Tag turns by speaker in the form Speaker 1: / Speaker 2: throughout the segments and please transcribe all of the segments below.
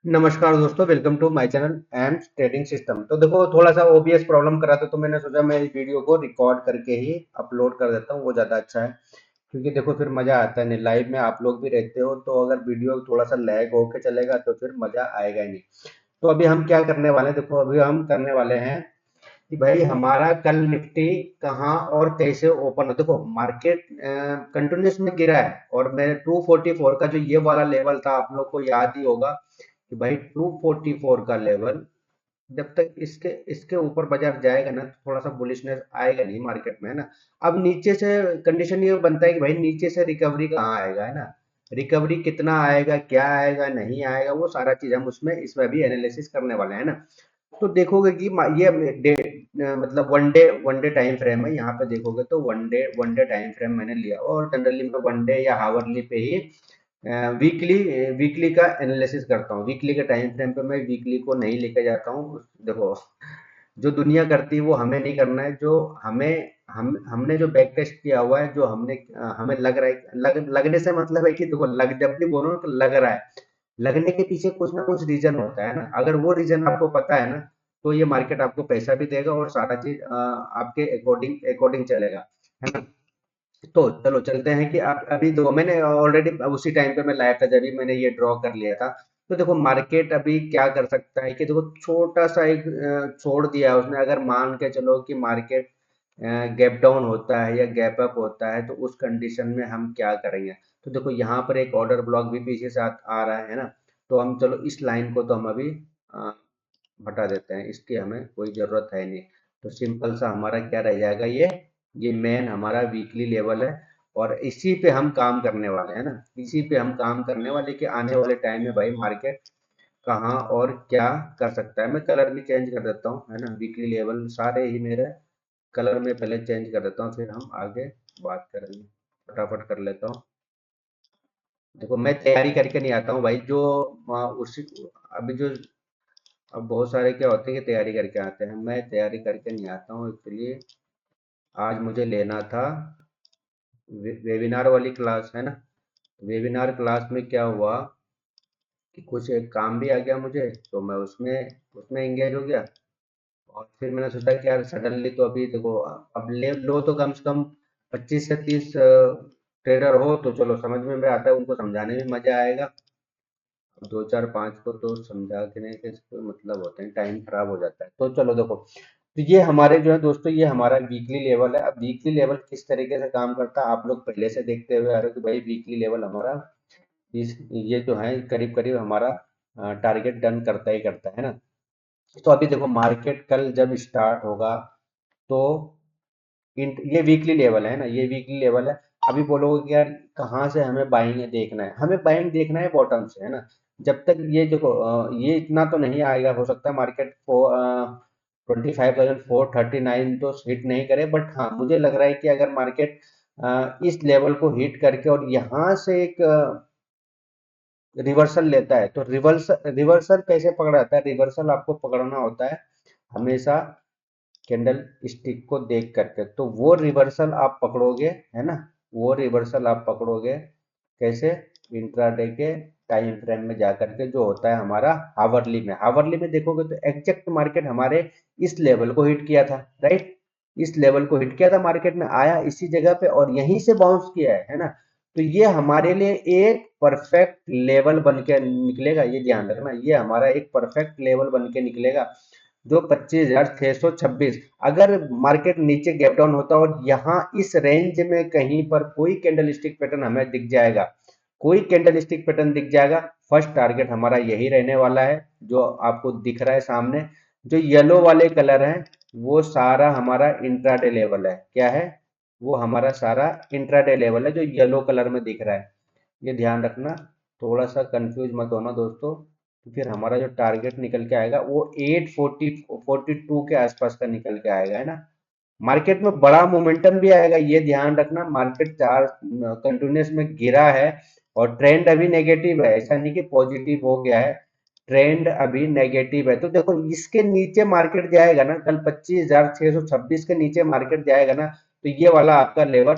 Speaker 1: नमस्कार दोस्तों, welcome to my channel Aims trading system. तो देखो, थोड़ा सा ओबीएस प्रॉब्लम कर रहा था, तो मैंने सोचा मैं इस वीडियो को रिकॉर्ड करके ही अपलोड कर देता हूँ, वो ज़्यादा अच्छा है। क्योंकि देखो फिर मज़ा आता है नहीं, लाइव में आप लोग भी रहते हो, तो अगर वीडियो थोड़ा सा लैग होके चलेगा तो फिर मज़ा आएगा ही नहीं। तो अभी हम क्या करने वाले हैं, देखो अभी हम करने वाले हैं कि भाई हमारा कल निफ्टी कहाँ और कैसे ओपन हो। देखो मार्केट कंटिन्यूस में गिरा है, और मैं 244 का जो ये वाला लेवल था, आप लोग को याद ही होगा कि भाई 244 का लेवल जब तक इसके इसके ऊपर बाजार जाएगा ना, तो थोड़ा सा बुलिशनेस आएगा नहीं मार्केट में, है ना। अब नीचे से कंडीशन ये बनता है कि भाई नीचे से रिकवरी कहाँ आएगा, है ना। रिकवरी कितना आएगा, क्या आएगा, नहीं आएगा, वो सारा चीज हम उसमें इसमें भी एनालिसिस करने वाले हैं ना। तो देखोगे कि ये डे मतलब वन डे टाइम फ्रेम है। यहाँ पे देखोगे तो वन डे टाइम फ्रेम मैंने लिया, और जनरली मैं वन डे या हावरली पे ही वीकली वीकली का एनालिसिस करता हूँ। वीकली के टाइम फ्रेम पे मैं वीकली को नहीं लेके जाता हूँ। देखो, जो दुनिया करती है वो हमें नहीं करना है। जो हमें हमने जो बैक टेस्ट किया हुआ है, जो हमें लग रहा है, लगने से मतलब है कि देखो, लग जब भी बोलो ना तो लग रहा है, लगने के पीछे कुछ ना कुछ रीजन होता है ना। अगर वो रीजन आपको पता है ना, तो ये मार्केट आपको पैसा भी देगा और सारा चीज आपके अकॉर्डिंग अकॉर्डिंग चलेगा, है ना। तो चलो चलते हैं कि आप अभी देखो, मैंने ऑलरेडी उसी टाइम पे मैं लाया था जब भी मैंने ये ड्रॉ कर लिया था। तो देखो मार्केट अभी क्या कर सकता है कि देखो, छोटा सा एक छोड़ दिया है उसने। अगर मान के चलो कि मार्केट गैप डाउन होता है या गैप अप होता है, तो उस कंडीशन में हम क्या करेंगे। तो देखो यहाँ पर एक ऑर्डर ब्लॉक भी पीछे से आ रहा है ना। तो हम चलो इस लाइन को तो हम अभी अ, हटा देते हैं, इसकी हमें कोई ज़रूरत है नहीं। तो सिंपल सा हमारा क्या रह जाएगा, ये मेन हमारा वीकली लेवल है, और इसी पे हम काम करने वाले हैं ना। इसी पे हम काम करने वाले कि आने वाले टाइम में भाई मार्केट कहाँ और क्या कर सकता है। मैं कलर भी चेंज कर देता हूँ, है ना। वीकली लेवल सारे ही मेरे कलर में पहले चेंज कर देता हूँ, फिर हम आगे बात करेंगे। फटाफट कर लेता हूँ। देखो मैं तैयारी करके नहीं आता हूँ भाई, जो उसी अभी जो अब बहुत सारे क्या होते हैं कि तैयारी करके आते हैं। मैं तैयारी करके नहीं आता हूँ, एक्चुअली आज मुझे लेना था वेबिनार वाली क्लास, है ना। वेबिनार क्लास में क्या हुआ कि कुछ एक काम भी आ गया मुझे, तो मैं उसमें उसमें एंगेज हो गया। और फिर मैंने सोचा कि यार सडनली तो अभी देखो, अब ले लो तो कम से कम 25 से 30 ट्रेडर हो तो चलो समझ में भी आता है, उनको समझाने में मजा आएगा। अब दो चार पांच को तो समझा देने के इसको मतलब होते हैं, टाइम खराब हो जाता है। तो चलो देखो, तो ये हमारे जो है दोस्तों, ये हमारा वीकली लेवल है। अब वीकली लेवल किस तरीके से काम करता है, आप लोग पहले से देखते हुए आ रहे हो कि भाई वीकली लेवल हमारा इस ये जो है करीब करीब हमारा टारगेट डन करता ही करता है ना। तो अभी देखो मार्केट कल जब स्टार्ट होगा, तो ये वीकली लेवल है ना, ये वीकली लेवल है। अभी बोलोगे कि यार कहाँ से हमें बाइंग देखना है, हमें बाइंग देखना है बॉटम से, है ना। जब तक ये देखो ये इतना तो नहीं आएगा, हो सकता है मार्केट को 25,439 तो हिट नहीं करे, बट हाँ मुझे लग रहा है कि अगर मार्केट इस लेवल को हिट करके और यहाँ से एक रिवर्सल लेता है, तो रिवर्सल रिवर्सल कैसे पकड़ा जाता है। रिवर्सल आपको पकड़ना होता है हमेशा कैंडल स्टिक को देख करके। तो वो रिवर्सल आप पकड़ोगे, है ना। वो रिवर्सल आप पकड़ोगे कैसे, इंट्राडे के टाइम फ्रेम में जाकर के, जो होता है हमारा हावरली में देखोगे तो एग्जैक्ट मार्केट हमारे इस लेवल को हिट किया था, राइट। इस लेवल को हिट किया था, मार्केट में आया इसी जगह पे और यहीं से बाउंस किया है ना। तो ये हमारे लिए एक परफेक्ट लेवल बन के निकलेगा, ये ध्यान रखना, ये हमारा एक परफेक्ट लेवल बन के निकलेगा, जो 25,626। अगर मार्केट नीचे गैप डाउन होता और यहाँ इस रेंज में कहीं पर कोई कैंडल स्टिक पैटर्न हमें दिख जाएगा, कोई कैंडल स्टिक पैटर्न दिख जाएगा, फर्स्ट टारगेट हमारा यही रहने वाला है, जो आपको दिख रहा है सामने। जो येलो वाले कलर हैं, वो सारा हमारा इंट्राडे लेवल है। क्या है, वो हमारा सारा इंट्राडे लेवल है, जो येलो कलर में दिख रहा है। ये ध्यान रखना, थोड़ा सा कंफ्यूज मत होना दोस्तों। तो फिर हमारा जो टारगेट निकल के आएगा वो 842 के आसपास का निकल के आएगा, है ना। मार्केट में बड़ा मोमेंटम भी आएगा, ये ध्यान रखना। मार्केट चार कंटिन्यूस में गिरा है, और ट्रेंड अभी नेगेटिव है, ऐसा नहीं कि पॉजिटिव हो गया है। ट्रेंड अभी नेगेटिव है। तो देखो इसके नीचे मार्केट जाएगा ना, कल 25,626 के नीचे मार्केट जाएगा ना, तो ये वाला आपका लेवल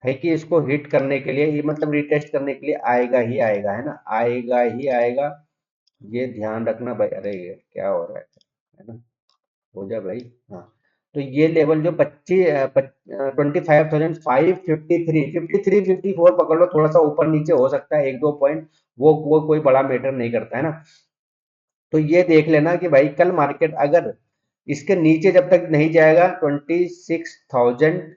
Speaker 1: है कि इसको हिट करने के लिए, ये मतलब रिटेस्ट करने के लिए आएगा ही आएगा, है ना, आएगा ही आएगा। ये ध्यान रखना भाई। अरे ये क्या हो रहा है ना, हो जा भाई। हाँ, तो ये लेवल जो 25,553 पकड़ लो, थोड़ा सा ऊपर नीचे हो सकता है 1-2 पॉइंट, वो कोई बड़ा मैटर नहीं करता है ना। तो ये देख लेना कि भाई कल मार्केट अगर इसके नीचे जब तक नहीं जाएगा 26,000,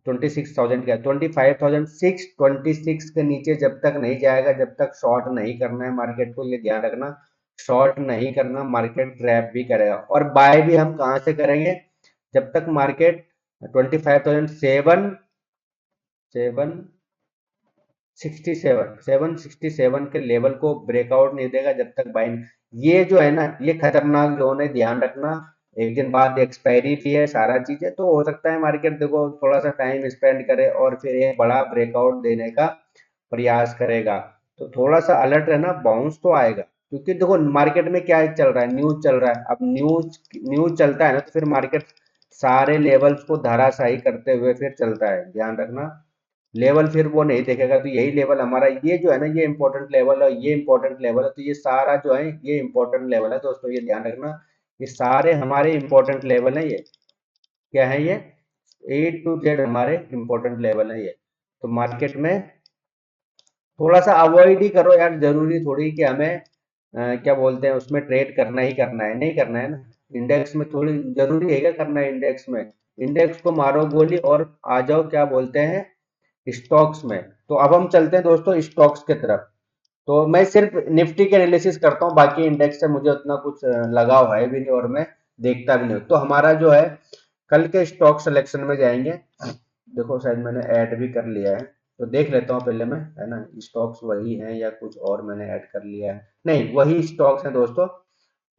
Speaker 1: 26,000 क्या, 25,626 के नीचे जब तक नहीं जाएगा, जब तक शॉर्ट नहीं करना है मार्केट को, ये ध्यान रखना। शॉर्ट नहीं करना, मार्केट ट्रैप भी करेगा। और बाय भी हम कहाँ से करेंगे, जब तक मार्केट 25,700, 767 के लेवल को ब्रेकआउट नहीं देगा, जब तक बाइंग। ये जो है ना, ये खतरनाक जोन है, ध्यान रखना। एक दिन बाद एक्सपायरी भी है, सारा चीज है, तो हो सकता है मार्केट देखो थोड़ा सा टाइम स्पेंड करे और फिर एक बड़ा ब्रेकआउट देने का प्रयास करेगा। तो थोड़ा सा अलर्ट रहना, बाउंस तो आएगा। क्योंकि देखो मार्केट में क्या चल रहा है, न्यूज चल रहा है। अब न्यूज न्यूज चलता है ना, तो फिर मार्केट सारे लेवल्स को धराशायी करते हुए फिर चलता है, ध्यान रखना। लेवल फिर वो नहीं देखेगा, तो यही लेवल हमारा, ये जो है ना, ये इंपॉर्टेंट लेवल है, ये इंपॉर्टेंट लेवल है, तो ये सारा जो है ये इंपॉर्टेंट लेवल है दोस्तों, ये ध्यान रखना। ये सारे हमारे इंपॉर्टेंट लेवल है। ये क्या है, ये A to Z हमारे इंपॉर्टेंट लेवल है ये। तो मार्केट में थोड़ा सा अवॉइड ही करो यार, जरूरी थोड़ी कि हमें क्या बोलते हैं उसमें ट्रेड करना ही करना है, नहीं करना है ना। इंडेक्स में थोड़ी जरूरी है क्या करना है, इंडेक्स में इंडेक्स को मारो गोली और आ जाओ क्या बोलते हैं स्टॉक्स में। तो अब हम चलते हैं दोस्तों स्टॉक्स की तरफ। तो मैं सिर्फ निफ्टी के एनालिसिस करता हूँ, बाकी इंडेक्स से मुझे उतना कुछ लगाव है भी नहीं और मैं देखता भी नहीं। तो हमारा जो है कल के स्टॉक सिलेक्शन में जाएंगे। देखो शायद मैंने ऐड भी कर लिया है, तो देख लेता हूँ पहले मैं, है ना, स्टॉक्स वही हैं या कुछ और मैंने ऐड कर लिया है। नहीं, वही स्टॉक्स हैं दोस्तों।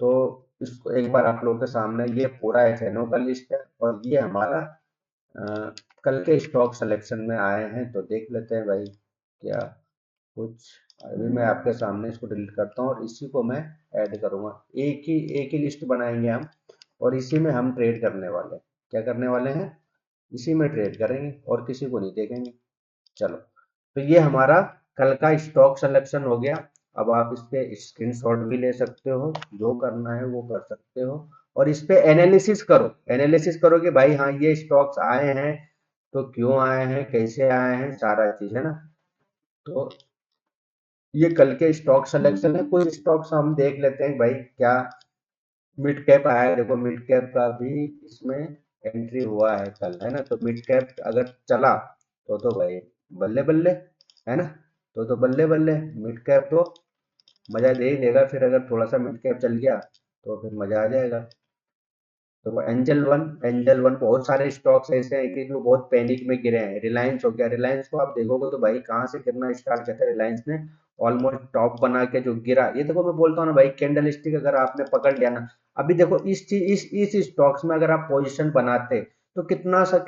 Speaker 1: तो इसको एक बार आप लोगों के सामने ये पूरा एफएनओ का लिस्ट है, और ये हमारा अ, कल के स्टॉक सिलेक्शन में आए हैं। तो देख लेते हैं भाई क्या कुछ। अभी मैं आपके सामने इसको डिलीट करता हूँ और इसी को मैं ऐड करूंगा। एक ही लिस्ट बनाएंगे हम, और इसी में हम ट्रेड करने वाले हैं। क्या करने वाले हैं, इसी में ट्रेड करेंगे और किसी को नहीं देखेंगे। चलो, तो ये हमारा कल का स्टॉक सिलेक्शन हो गया। अब आप इस पे स्क्रीनशॉट भी ले सकते हो, जो करना है वो कर सकते हो, और इस पे एनालिसिस करो। एनालिसिस करो कि भाई हाँ ये स्टॉक्स आए हैं तो क्यों आए हैं, कैसे आए हैं, सारा चीज है ना। तो ये कल के स्टॉक सिलेक्शन है। कुछ स्टॉक्स हम देख लेते हैं भाई क्या। मिड कैप आया है, देखो मिड कैप का भी इसमें एंट्री हुआ है कल, है ना। तो मिड कैप अगर चला तो भाई बल्ले बल्ले, है ना। तो बल्ले बल्ले, मिड कैप तो मजा दे ही देगा। फिर अगर थोड़ा सा मिड कैप चल गया तो फिर मजा आ जाएगा। तो एंजल वन बहुत सारे स्टॉक्स ऐसे हैं कि जो बहुत पैनिक में गिरे हैं। रिलायंस हो गया, रिलायंस को आप देखोगे तो भाई कहाँ से गिरना स्टार्ट किया था रिलायंस ने, ऑलमोस्ट टॉप बना के जो गिरा। ये देखो मैं बोलता हूँ ना भाई, कैंडल स्टिक अगर आपने पकड़ लिया ना, अभी देखो इस स्टॉक्स में अगर आप पोजीशन बनाते तो कितना सा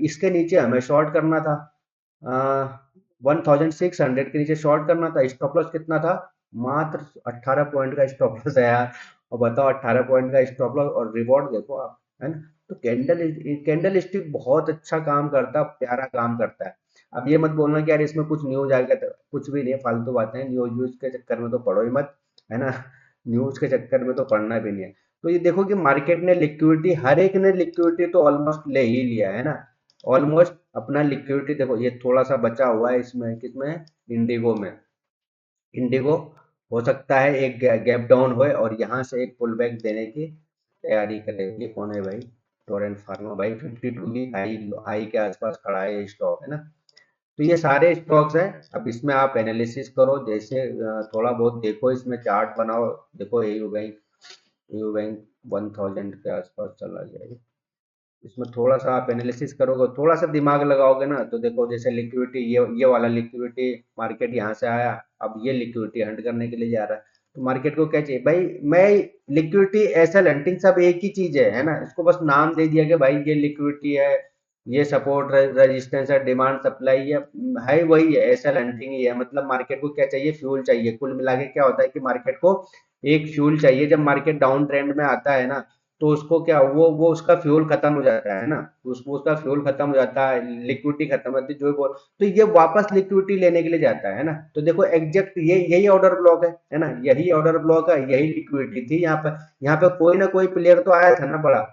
Speaker 1: इसके नीचे हमें शॉर्ट करना था। 1600 के नीचे शॉर्ट करना था। स्टॉप लॉस कितना था, मात्र 18 पॉइंट का स्टॉप लॉस है यार। और बताओ 18 पॉइंट का स्टॉप लॉस और रिवॉर्ड देखो आप, है ना। तो कैंडल स्टिक बहुत अच्छा काम करता है, प्यारा काम करता है। अब ये मत बोलना कि यार इसमें कुछ न्यूज आ गया, तो कुछ भी नहीं है, फालतू बातें हैं। न्यूज व्यूज के चक्कर में तो पढ़ो ही मत, है ना। न्यूज के चक्कर में तो पढ़ना भी नहीं है। तो ये देखो कि मार्केट ने लिक्विडिटी, हर एक ने लिक्विडिटी तो ऑलमोस्ट ले ही लिया है ना। ऑलमोस्ट अपना लिक्विडिटी देखो, ये थोड़ा सा बचा हुआ है इसमें, किसमें, इंडिगो में। इंडिगो हो सकता है एक गैप डाउन होए और यहाँ से एक पुल बैक देने की तैयारी करेगी। कौन है भाई, टोरेंट फार्मा भाई, 52 की हाई हाई के आसपास खड़ा है ये स्टॉक, है ना। तो ये सारे स्टॉक्स हैं। अब इसमें आप एनालिसिस करो, जैसे थोड़ा बहुत देखो, इसमें चार्ट बनाओ। देखो एयू बैंक 1000 के आसपास चला गया। इसमें थोड़ा सा आप एनालिसिस करोगे, थोड़ा सा दिमाग लगाओगे ना, तो देखो जैसे लिक्विडिटी, ये वाला लिक्विडिटी मार्केट यहाँ से आया, अब ये लिक्विडिटी हंट करने के लिए जा रहा है। तो मार्केट को क्या चाहिए भाई, मैं लिक्विडिटी एसएल हंटिंग सब एक ही चीज है ना। इसको बस नाम दे दिया कि भाई ये लिक्विडिटी है, ये सपोर्ट रेजिस्टेंस है, डिमांड सप्लाई है वही है, एसएल हंटिंग ही है। मतलब मार्केट को क्या चाहिए, फ्यूल चाहिए। कुल मिला के क्या होता है कि मार्केट को एक फ्यूल चाहिए। जब मार्केट डाउन ट्रेंड में आता है ना, तो उसको क्या वो उसका फ्यूल खत्म हो जाता है ना, उसका फ्यूल खत्म हो जाता है, लिक्विडिटी खत्म हो जाती है, जो भी बोल, तो ये वापस लिक्विडिटी लेने के लिए जाता है ना। तो देखो एग्जैक्ट ये यही ऑर्डर ब्लॉक है ना, यही ऑर्डर ब्लॉक है, यही लिक्विडिटी थी यहाँ पर। यहाँ पे कोई ना कोई प्लेयर तो आया था ना बड़ा,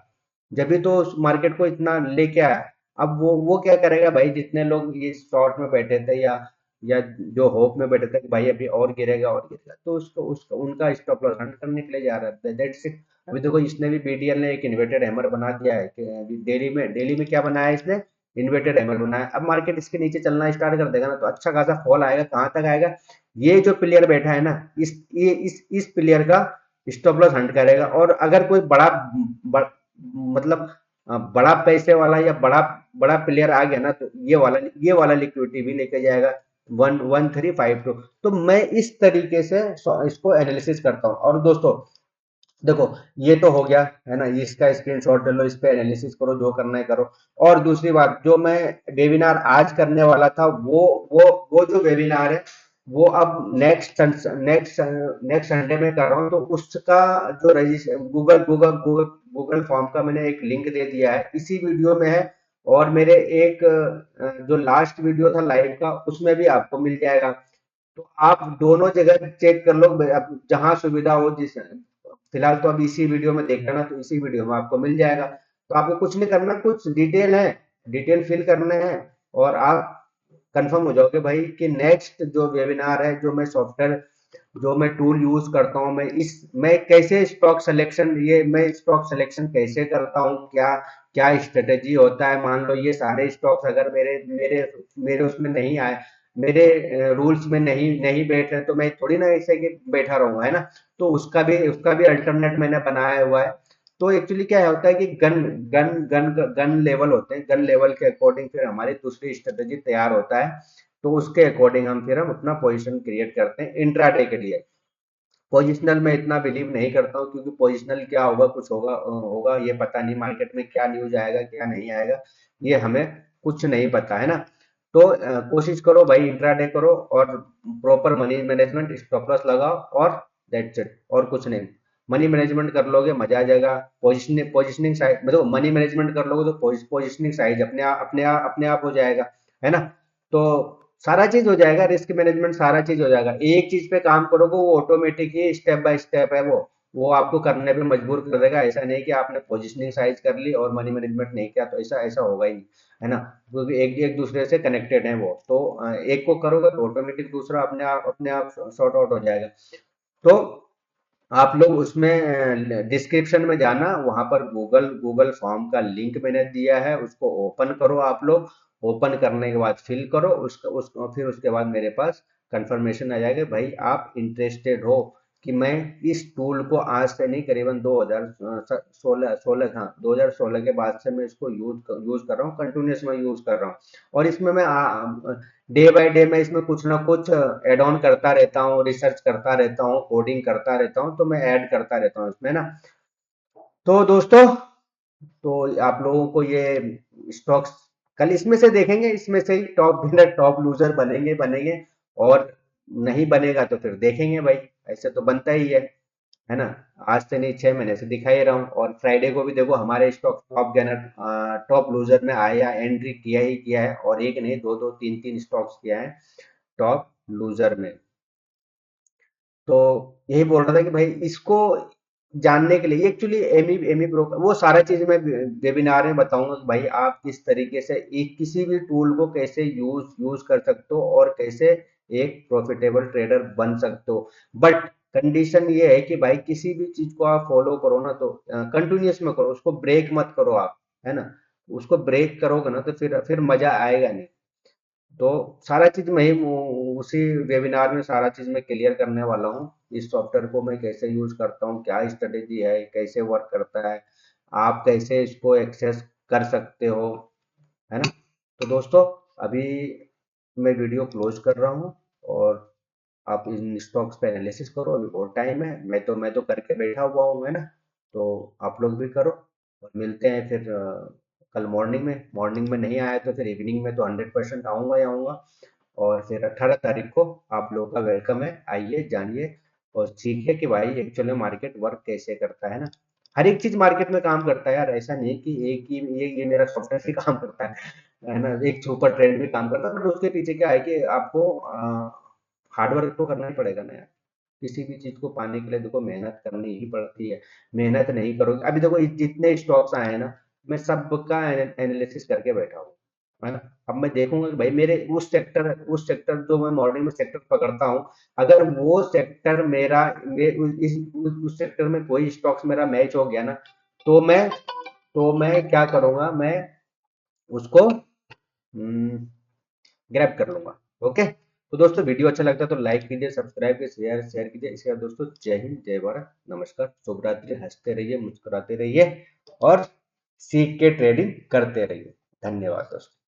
Speaker 1: जब भी तो मार्केट को इतना लेके आया। अब वो क्या करेगा भाई, जितने लोग ये शॉर्ट में बैठे थे या जो होप में बैठे थे कि भाई अभी और गिरेगा, तो उसको उसको उनका स्टॉप लॉस हंट करने के लिए जा रहा था, दैट्स इट। अभी देखो इसने भी बीडीएल ने एक इन्वर्टेड हैमर बना दिया है कि अभी डेली में क्या बनाया है इसने, इन्वर्टेड हैमर बनाया। अब मार्केट इसके नीचे चलना स्टार्ट कर देगा ना, तो अच्छा खासा फॉल आएगा। कहाँ तक आएगा, ये जो प्लेयर बैठा है ना, इस प्लेयर का स्टॉप लॉस हंट करेगा। और अगर कोई मतलब बड़ा पैसे वाला या बड़ा प्लेयर आ गया ना, तो ये वाला लिक्विडिटी भी लेके जाएगा 11352। तो मैं इस तरीके से इसको एनालिसिस करता हूँ। और दोस्तों देखो, ये तो हो गया है ना, इसका स्क्रीनशॉट ले लो, इस पे एनालिसिस करो, जो करना है करो। और दूसरी बात, जो मैं वेबिनार आज करने वाला था, वो जो वेबिनार है, वो अब नेक्स्ट संडे में कर रहा हूँ। तो उसका जो रजिस्टर गूगल फॉर्म का मैंने एक लिंक दे दिया है, इसी वीडियो में है। और मेरे एक जो लास्ट वीडियो था लाइव का, उसमें भी आपको मिल जाएगा। तो आप दोनों जगह चेक कर लो, अब जहां सुविधा हो। जिस फिलहाल तो अभी इसी वीडियो में देख लेना, तो इसी वीडियो में आपको मिल जाएगा। तो आपको कुछ नहीं करना, कुछ डिटेल है, डिटेल फिल करने हैं, और आप कंफर्म हो जाओगे भाई कि नेक्स्ट जो वेबिनार है, जो मैं टूल यूज करता हूँ, मैं कैसे स्टॉक सिलेक्शन, ये मैं स्टॉक सिलेक्शन कैसे करता हूँ, क्या क्या स्ट्रेटेजी होता है। मान लो ये सारे स्टॉक्स अगर मेरे मेरे मेरे उसमें नहीं आए, मेरे रूल्स में नहीं नहीं बैठ रहे, तो मैं थोड़ी ना ऐसे कि बैठा रहूंगा, है ना। तो उसका भी अल्टरनेट मैंने बनाया हुआ है। तो एक्चुअली क्या होता है कि गन गन गन लेवल होते हैं, गन लेवल के अकॉर्डिंग फिर हमारी दूसरी स्ट्रेटेजी तैयार होता है। तो उसके अकॉर्डिंग हम अपना पोजीशन क्रिएट करते हैं इंट्राडे के लिए। पोजिशनल में इतना बिलीव नहीं करता हूँ, क्योंकि पोजिशनल क्या होगा, कुछ होगा ये पता नहीं, मार्केट में क्या न्यूज आएगा क्या नहीं आएगा, ये हमें कुछ नहीं पता, है ना। तो कोशिश करो भाई, इंट्राडे करो, और proper money management, stop loss लगाओ, और दैट्स इट, और कुछ नहीं। मनी मैनेजमेंट कर लोगे, मजा आ जाएगा। पोजिशनिंग साइज, मतलब मनी मैनेजमेंट कर लोगे, तो पोजिशनिंग साइज अपने आप हो जाएगा, है ना। तो सारा चीज हो जाएगा, रिस्क मैनेजमेंट सारा चीज हो जाएगा। एक चीज पे काम करोगे, वो automatic he step by step है, वो आपको करने पे मजबूर कर देगा। ऐसा नहीं कि आपने पोजिशनिंग साइज कर ली और मनी मैनेजमेंट नहीं किया, तो ऐसा ऐसा होगा ही नहीं, है ना। क्योंकि एक एक दूसरे से कनेक्टेड है वो, तो एक को करोगे तो ऑटोमेटिक दूसरा अपने आप सॉर्ट आउट हो जाएगा। तो आप लोग उसमें डिस्क्रिप्शन में जाना, वहां पर गूगल गूगल फॉर्म का लिंक मैंने दिया है, उसको ओपन करो आप लोग। ओपन करने के बाद फिल करो फिर उसके बाद मेरे पास कंफर्मेशन आ जाएगा, भाई आप इंटरेस्टेड हो कि मैं इस टूल को आज से नहीं, करीबन 2016 हाँ 2016 के बाद से मैं इसको यूज कर रहा हूँ, कंटिन्यूस में यूज कर रहा हूँ। और इसमें मैं डे बाय डे मैं इसमें कुछ ना कुछ एड ऑन करता रहता हूँ, रिसर्च करता रहता हूँ, कोडिंग करता रहता हूँ, तो मैं ऐड करता रहता हूँ इसमें ना। तो दोस्तों, तो आप लोगों को ये स्टॉक्स कल इसमें से देखेंगे, इसमें से ही टॉप विनर टॉप लूजर बनेंगे। और नहीं बनेगा तो फिर देखेंगे भाई, ऐसे तो बनता ही है ना। आज से नहीं, 6 महीने से दिखा ही रहा हूँ। और फ्राइडे को भी देखो हमारे stock top gainer top loser में आया, एंट्री किया ही किया है, और एक नहीं, दो दो तीन तीन स्टॉक्स किया है टॉप लूजर में। तो यही बोल रहा था कि भाई इसको जानने के लिए एक्चुअली एमी ब्रोकर, वो सारा चीज मैं वेबिनार में बताऊंगा कि भाई आप किस तरीके से एक किसी भी टूल को कैसे यूज कर सकते हो, और कैसे एक प्रॉफिटेबल ट्रेडर बन सकते हो। बट कंडीशन ये है कि भाई किसी भी चीज को आप फॉलो करो ना, तो कंटिन्यूस में करो, उसको ब्रेक मत करो आप, है ना। उसको ब्रेक करोगे ना, तो फिर मजा आएगा नहीं। तो सारा चीज मैं ही उसी वेबिनार में सारा चीज मैं क्लियर करने वाला हूँ। इस सॉफ्टवेयर को मैं कैसे यूज करता हूँ, क्या स्ट्रेटेजी है, कैसे वर्क करता है, आप कैसे इसको एक्सेस कर सकते हो, है ना। तो दोस्तों, अभी मैं वीडियो क्लोज कर रहा हूँ, और आप इन स्टॉक्स पे एनालिसिस करो, अभी और टाइम है, मैं तो करके बैठा हुआ हूँ, है ना। तो आप लोग भी करो, और मिलते हैं फिर कल मॉर्निंग में नहीं आया तो फिर इवनिंग में तो 100% आऊंगा ही आऊंगा। और फिर 18 तारीख को आप लोगों का वेलकम है, आइए जानिए और सीखिए कि भाई एक्चुअली मार्केट वर्क कैसे करता है ना। हर एक चीज मार्केट में काम करता है यार, ऐसा नहीं कि एक ही ये मेरा सॉफ्टवेयर भी काम करता है ना, एक सुपर ट्रेंड भी काम करता है, बट उसके पीछे क्या है कि आपको हार्डवर्क तो करना ही पड़ेगा ना यार। किसी भी चीज को पाने के लिए देखो मेहनत करनी ही पड़ती है। मेहनत नहीं करोगे, अभी देखो जितने स्टॉक्स आए हैं ना, मैं सबका एनालिसिस करके बैठा हूँ, है ना। अब मैं देखूंगा कि भाई मेरे उस सेक्टर जो मैं मॉर्निंग में सेक्टर पकड़ता हूँ, अगर वो सेक्टर मेरा उस सेक्टर में कोई स्टॉक्स मेरा मैच हो गया ना, तो मैं क्या करूंगा, मैं उसको ग्रैब कर लूंगा। ओके, तो दोस्तों वीडियो अच्छा लगता है तो लाइक कीजिए, सब्सक्राइब कीजिए, शेयर शेयर कीजिए। इसके बाद दोस्तों जय हिंद, जय भारत, नमस्कार, शुभ रात्रि, हंसते रहिए, मुस्कुराते रहिए और सीख के ट्रेडिंग करते रहिए। धन्यवाद दोस्तों।